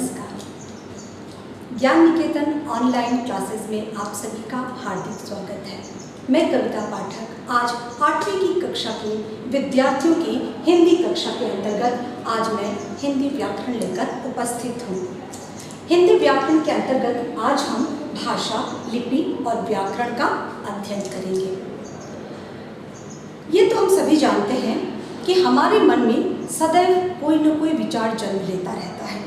नमस्कार। ज्ञान निकेतन online classes में आप सभी का हार्दिक स्वागत है। मैं कविता पाठक आज 8वीं की कक्षा के विद्यार्थियों की हिंदी कक्षा के अंतर्गत आज मैं हिंदी व्याकरण लेकर उपस्थित हूँ। हिंदी व्याकरण के अंतर्गत आज हम भाषा, लिपि और व्याकरण का अध्ययन करेंगे। ये तो हम सभी जानते हैं कि हमारे मन में सदैव कोई न कोई विचार जन्म लेता रहता है।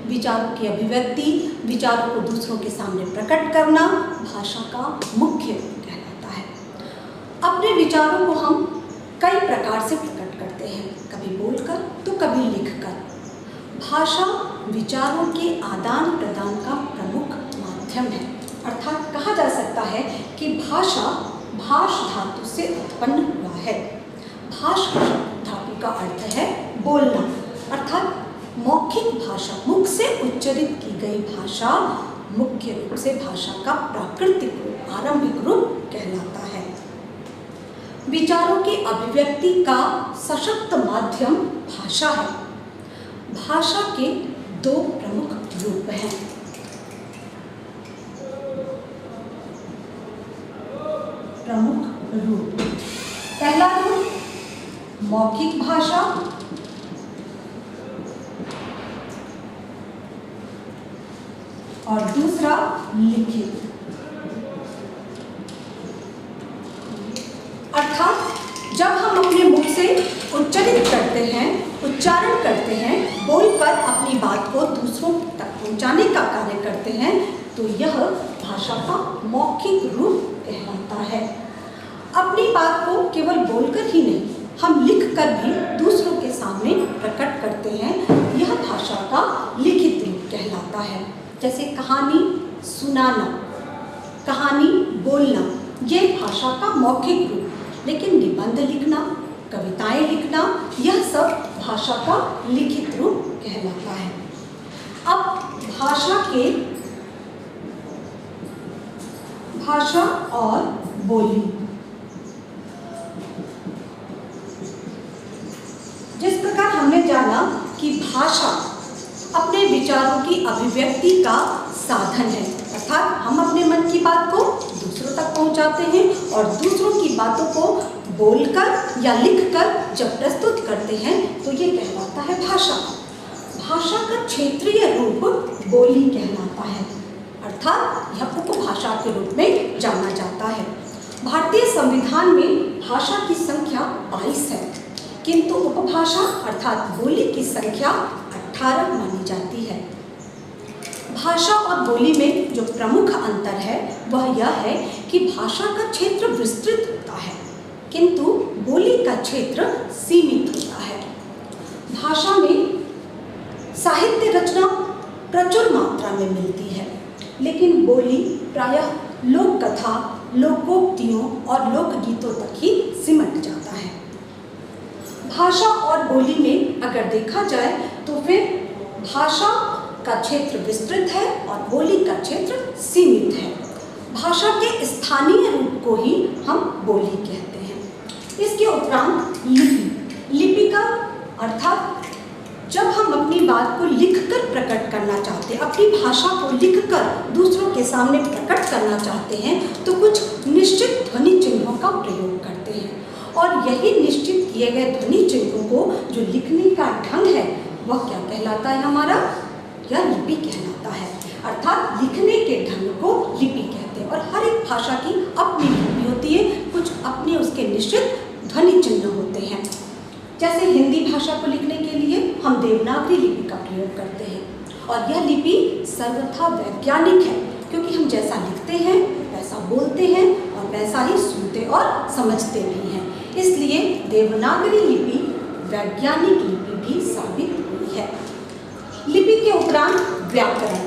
विचारों की अभिव्यक्ति, विचारों को दूसरों के सामने प्रकट करना भाषा का मुख्य रूप कहलाता है। अपने विचारों को हम कई प्रकार से प्रकट करते हैं, कभी बोलकर तो कभी लिखकर। भाषा विचारों के आदान प्रदान का प्रमुख माध्यम है। अर्थात कहा जा सकता है कि भाषा भाष धातु से उत्पन्न हुआ है। भाष धातु का अर्थ है बोलना, अर्थात मौखिक भाषा, मुख से उच्चरित की गई भाषा मुख्य रूप से भाषा का प्राकृतिक रूप, आरंभिक रूप कहलाता है। विचारों की अभिव्यक्ति का सशक्त माध्यम भाषा है। भाषा के दो प्रमुख रूप हैं। प्रमुख रूप, पहला रूप मौखिक भाषा और दूसरा लिखित। अर्थात जब हम अपने मुख से उच्चारित करते हैं, उच्चारण करते हैं, बोलकर अपनी बात को दूसरों तक पहुंचाने का कार्य करते हैं, तो यह भाषा का मौखिक रूप कहलाता है। अपनी बात को केवल बोलकर ही नहीं, हम लिखकर भी दूसरों के सामने प्रकट करते हैं, यह भाषा का लिखित रूप कहलाता है। जैसे कहानी सुनाना, कहानी बोलना, ये भाषा का मौखिक रूप। लेकिन निबंध लिखना, कविताएं लिखना, यह सब भाषा का लिखित रूप कहलाता है। अब भाषा और बोली, जिस प्रकार हमने जाना कि भाषा अपने विचारों की अभिव्यक्ति का साधन है, अर्थात हम अपने मन की बात को दूसरों तक पहुंचाते हैं और दूसरों की बातों को बोलकर या लिखकर जब प्रस्तुत करते हैं तो ये कहलाता है भाषा। भाषा का क्षेत्रीय रूप बोली कहलाता है, अर्थात यह उपभाषा के रूप में जाना जाता है। भारतीय संविधान में भाषा की संख्या 22 है, किंतु उपभाषा अर्थात बोली की संख्या 18 मानी जाती है। भाषा और बोली में जो प्रमुख अंतर है वह यह है कि भाषा का क्षेत्र विस्तृत होता है, किंतु बोली का क्षेत्र सीमित होता है। भाषा में साहित्य रचना प्रचुर मात्रा में मिलती है, लेकिन बोली प्रायः लोक कथा, लोकोक्तियों और लोकगीतों तक ही सिमट जाता है। भाषा और बोली में अगर देखा जाए तो फिर भाषा का क्षेत्र विस्तृत है और बोली का क्षेत्र सीमित है। भाषा के स्थानीय रूप को ही हम बोली कहते हैं। इसके उपरांत लिपि का अर्थात जब हम अपनी बात को लिखकर प्रकट करना चाहते हैं, अपनी भाषा को लिखकर दूसरों के सामने प्रकट करना चाहते हैं, तो कुछ निश्चित ध्वनि चिन्हों का प्रयोग करते हैं और यही निश्चित किए गए ध्वनि चिन्हों को जो लिखने का ढंग है वह क्या कहलाता है हमारा, यह लिपि कहलाता है। अर्थात लिखने के ढंग को लिपि कहते हैं और हर एक भाषा की अपनी लिपि होती है, कुछ अपने उसके निश्चित ध्वनि चिन्ह होते हैं। जैसे हिंदी भाषा को लिखने के लिए हम देवनागरी लिपि का प्रयोग करते हैं और यह लिपि सर्वथा वैज्ञानिक है, क्योंकि हम जैसा लिखते हैं वैसा बोलते हैं और वैसा ही सुनते और समझते भी हैं। इसलिए देवनागरी लिपि वैज्ञानिक लिपि भी साबित हुई है। लिपि के उपरांत व्याकरण,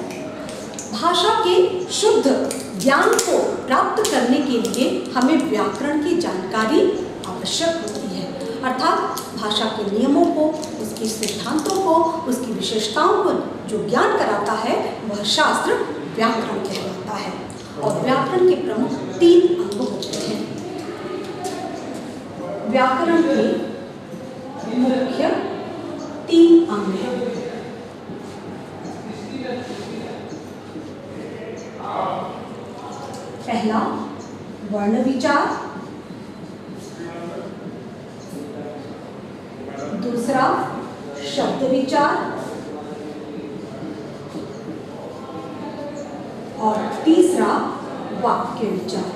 भाषा के शुद्ध ज्ञान को प्राप्त करने के लिए हमें व्याकरण की जानकारी आवश्यक होती है। अर्थात भाषा के नियमों को, उसके सिद्धांतों को, उसकी विशेषताओं को जो ज्ञान कराता है वह शास्त्र व्याकरण कहलाता है। और व्याकरण के प्रमुख 3 अंग होते हैं। व्याकरण के मुख्य 3 अंग हैं। पहला वर्ण विचार, दूसरा शब्द विचार और तीसरा वाक्य विचार।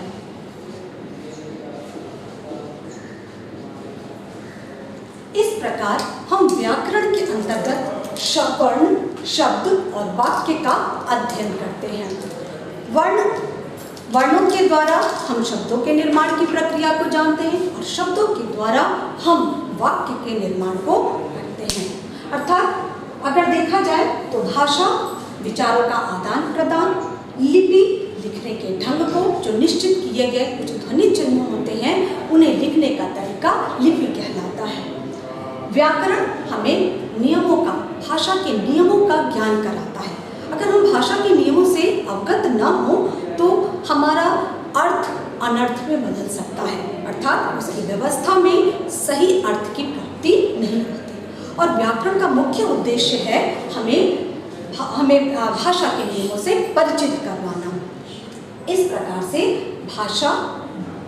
इस प्रकार हम व्याकरण के अंतर्गत वर्ण, शब्द और वाक्य का अध्ययन करते हैं। वर्णों के द्वारा हम शब्दों के निर्माण की प्रक्रिया को जानते हैं और शब्दों के द्वारा हम वाक्य के निर्माण को करते हैं। अर्थात अगर देखा जाए तो भाषा विचारों का आदान प्रदान, लिपि लिखने के ढंग को, जो निश्चित किए गए कुछ ध्वनि चिन्ह होते हैं उन्हें लिखने का तरीका लिपि कहलाता है। व्याकरण हमें नियमों का, भाषा के नियमों का ज्ञान कराता है। अगर हम भाषा के नियमों से अवगत न हो तो हमारा अर्थ अनर्थ में बदल सकता है, अर्थात उसकी व्यवस्था में सही अर्थ की प्राप्ति नहीं होती। और व्याकरण का मुख्य उद्देश्य है हमें भाषा के नियमों से परिचित करवाना। इस प्रकार से भाषा,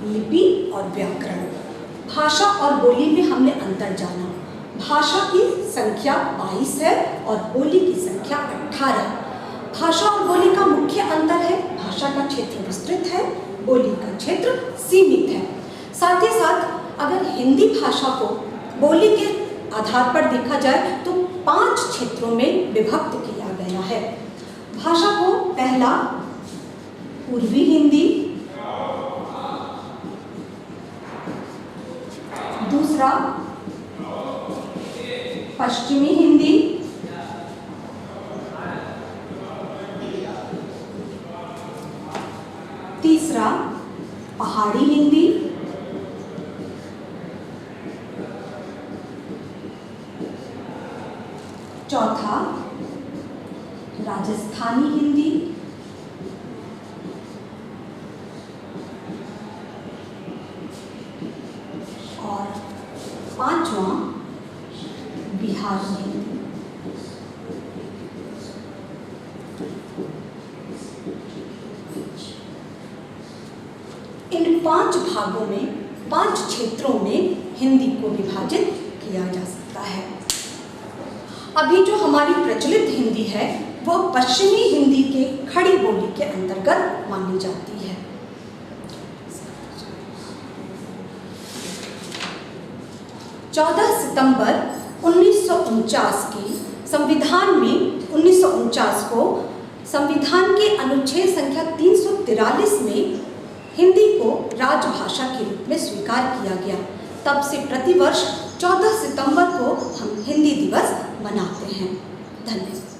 लिपि और व्याकरण, भाषा और बोली में हमने अंतर जाना। भाषा की संख्या 22 है और बोली की संख्या 18। भाषा और बोली का मुख्य अंतर है, भाषा का क्षेत्र विस्तृत है, बोली का क्षेत्र सीमित है। साथ ही साथ अगर हिंदी भाषा को बोली के आधार पर देखा जाए तो 5 क्षेत्रों में विभक्त किया गया है। भाषा को पहला पूर्वी हिंदी, दूसरा पश्चिमी हिंदी, तीसरा पहाड़ी हिंदी, चौथा राजस्थानी हिंदी, और 5वां बिहारी हिंदी। इन 5 भागों में, 5 क्षेत्रों में हिंदी को विभाजित किया जा सकता है। अभी जो हमारी प्रचलित हिंदी है वह पश्चिमी हिंदी के खड़ी बोली के अंतर्गत मानी जाती है। 14 सितंबर 1949 की संविधान में 1949 को संविधान के अनुच्छेद संख्या 343 में हिंदी को राजभाषा के रूप में स्वीकार किया गया। तब से प्रतिवर्ष 14 सितंबर को हम हिंदी दिवस मनाते हैं। धन्यवाद।